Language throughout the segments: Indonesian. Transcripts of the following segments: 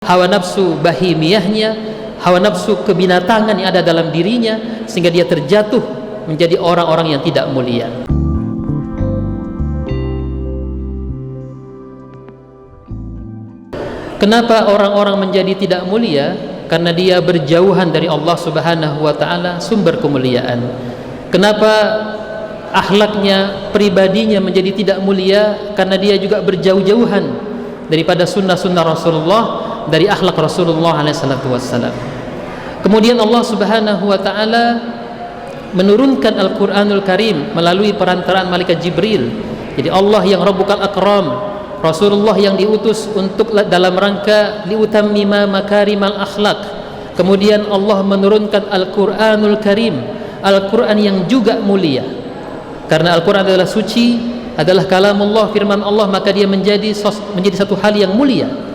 hawa nafsu bahimiyahnya, hawa nafsu kebinatangan yang ada dalam dirinya, sehingga dia terjatuh menjadi orang-orang yang tidak mulia. Kenapa orang-orang menjadi tidak mulia? Karena dia berjauhan dari Allah Subhanahu wa ta'ala, sumber kemuliaan. Kenapa akhlaknya, pribadinya menjadi tidak mulia? Karena dia juga berjauh-jauhan daripada sunnah-sunnah Rasulullah, dari akhlak Rasulullah SAW. Kemudian Allah Subhanahu wa ta'ala menurunkan Al-Quranul Karim melalui perantaraan malaikat Jibril. Jadi Allah yang Rabbukal Akram, Rasulullah yang diutus untuk dalam rangka liutammima makarimal akhlak. Kemudian Allah menurunkan Al-Quranul Karim, Al-Quran yang juga mulia. Karena Al-Quran adalah suci, adalah kalamullah, firman Allah, maka dia menjadi satu hal yang mulia.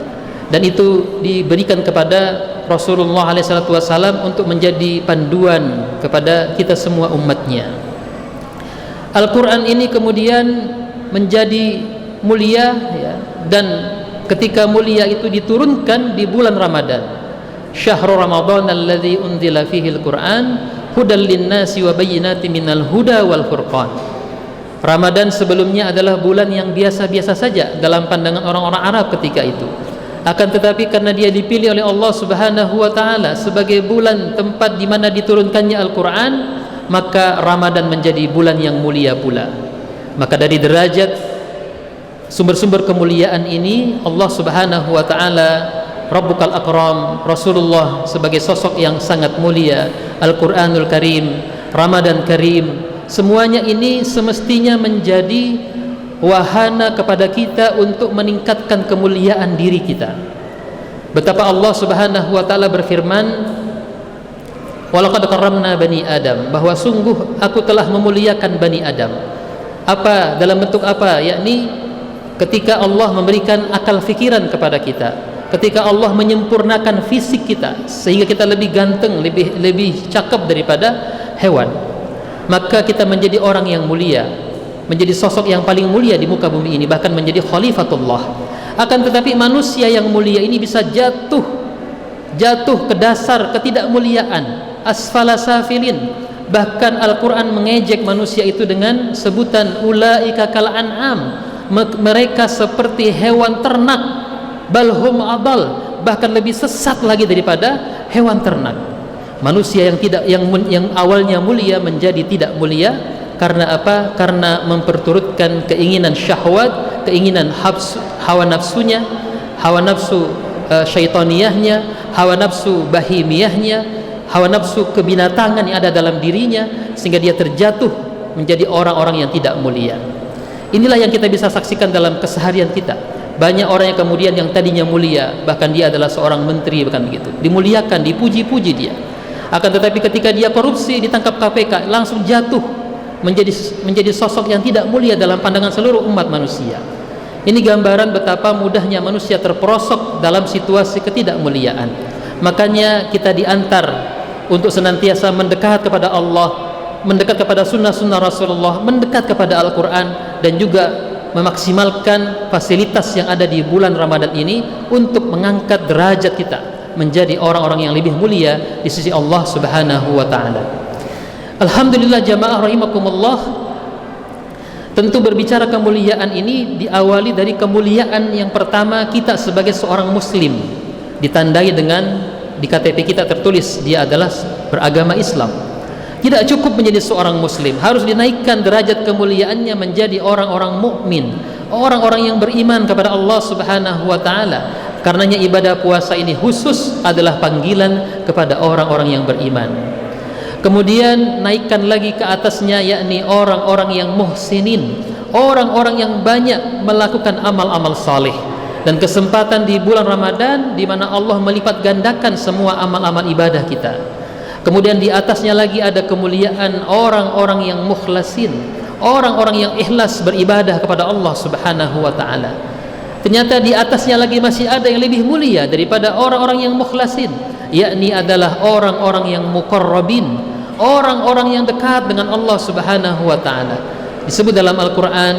Dan itu diberikan kepada Rasulullah SAW untuk menjadi panduan kepada kita semua umatnya. Al-Quran ini kemudian menjadi mulia, ya, dan ketika mulia itu diturunkan di bulan Ramadan. Syahrul Ramadan alladzi unzila fihi al-Qur'an hudal linnasi wa bayyinatin minal huda wal furqan. Ramadan sebelumnya adalah bulan yang biasa-biasa saja dalam pandangan orang-orang Arab ketika itu. Akan tetapi karena dia dipilih oleh Allah Subhanahu wa ta'ala sebagai bulan tempat di mana diturunkannya Al-Qur'an, maka Ramadan menjadi bulan yang mulia pula. Maka dari derajat sumber-sumber kemuliaan ini, Allah Subhanahu wa ta'ala, Rabbukal Akram, Rasulullah sebagai sosok yang sangat mulia, Al-Quranul Karim, Ramadan Karim, semuanya ini semestinya menjadi wahana kepada kita untuk meningkatkan kemuliaan diri kita. Betapa Allah Subhanahu wa ta'ala berfirman, walaqad karramna bani Adam, bahwa sungguh aku telah memuliakan Bani Adam. Apa? Dalam bentuk apa? Yakni ketika Allah memberikan akal fikiran kepada kita, ketika Allah menyempurnakan fisik kita sehingga kita lebih ganteng, lebih cakep daripada hewan, maka kita menjadi orang yang mulia, menjadi sosok yang paling mulia di muka bumi ini, bahkan menjadi khalifatullah. Akan tetapi manusia yang mulia ini bisa jatuh ke dasar ketidakmuliaan, asfala safilin. Bahkan Al-Quran mengejek manusia itu dengan sebutan ulaika kal an'am, mereka seperti hewan ternak, balhum adal, bahkan lebih sesat lagi daripada hewan ternak. Manusia yang awalnya mulia menjadi tidak mulia karena apa? Karena memperturutkan keinginan syahwat, keinginan hawa nafsunya, hawa nafsu syaitaniyahnya, hawa nafsu bahimiyahnya, hawa nafsu kebinatangan yang ada dalam dirinya, sehingga dia terjatuh menjadi orang-orang yang tidak mulia. Inilah yang kita bisa saksikan dalam keseharian kita. Banyak orang yang kemudian yang tadinya mulia, bahkan dia adalah seorang menteri, bahkan begitu, dimuliakan, dipuji-puji dia. Akan tetapi ketika dia korupsi, ditangkap KPK, langsung jatuh menjadi sosok yang tidak mulia dalam pandangan seluruh umat manusia. Ini gambaran betapa mudahnya manusia terperosok dalam situasi ketidakmuliaan. Makanya kita diantar untuk senantiasa mendekat kepada Allah, mendekat kepada sunnah-sunnah Rasulullah, mendekat kepada Al-Quran, dan juga memaksimalkan fasilitas yang ada di bulan Ramadan ini untuk mengangkat derajat kita menjadi orang-orang yang lebih mulia di sisi Allah Subhanahu wa ta'ala. Alhamdulillah jamaah rahimakumullah. Tentu berbicara kemuliaan ini diawali dari kemuliaan yang pertama kita sebagai seorang muslim, ditandai dengan di KTP kita tertulis dia adalah beragama Islam. Tidak cukup menjadi seorang muslim, harus dinaikkan derajat kemuliaannya menjadi orang-orang mukmin, orang-orang yang beriman kepada Allah Subhanahu wa ta'ala. Karenanya ibadah puasa ini khusus adalah panggilan kepada orang-orang yang beriman. Kemudian naikkan lagi ke atasnya, yakni orang-orang yang muhsinin, orang-orang yang banyak melakukan amal-amal saleh. Dan kesempatan di bulan Ramadan di mana Allah melipat gandakan semua amal-amal ibadah kita. Kemudian di atasnya lagi ada kemuliaan orang-orang yang mukhlasin, orang-orang yang ikhlas beribadah kepada Allah Subhanahu wa ta'ala. Ternyata di atasnya lagi masih ada yang lebih mulia daripada orang-orang yang mukhlasin, yakni adalah orang-orang yang muqarrabin, orang-orang yang dekat dengan Allah Subhanahu wa ta'ala. Disebut dalam Al-Quran,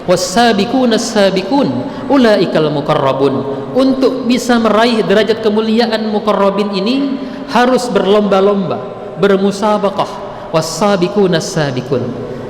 was-sabiqunas sabiqun ulaikal muqarrabun. Untuk bisa meraih derajat kemuliaan muqarrabin ini harus berlomba-lomba, bermusabaqah, was-sabiqunas sabiqun.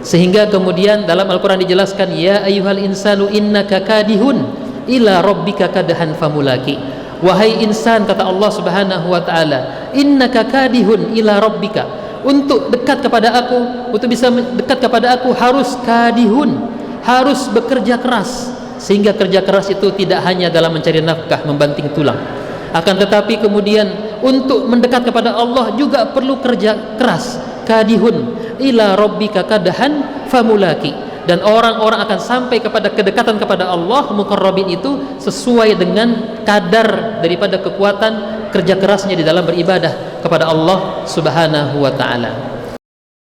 Sehingga kemudian dalam Al-Qur'an dijelaskan, ya ayyuhal insanu innaka kadihun ila rabbika kadhan famulaki. Wahai insan, kata Allah Subhanahu wa taala, innaka kadihun ila rabbika, untuk dekat kepada aku, untuk bisa dekat kepada aku harus kadihun, harus bekerja keras. Sehingga kerja keras itu tidak hanya dalam mencari nafkah, membanting tulang, akan tetapi kemudian untuk mendekat kepada Allah juga perlu kerja keras. Kadihun ila rabbika kadhan famulaki. Dan orang-orang akan sampai kepada kedekatan kepada Allah, muqarrabin itu, sesuai dengan kadar daripada kekuatan kerja kerasnya di dalam beribadah kepada Allah Subhanahu wa ta'ala.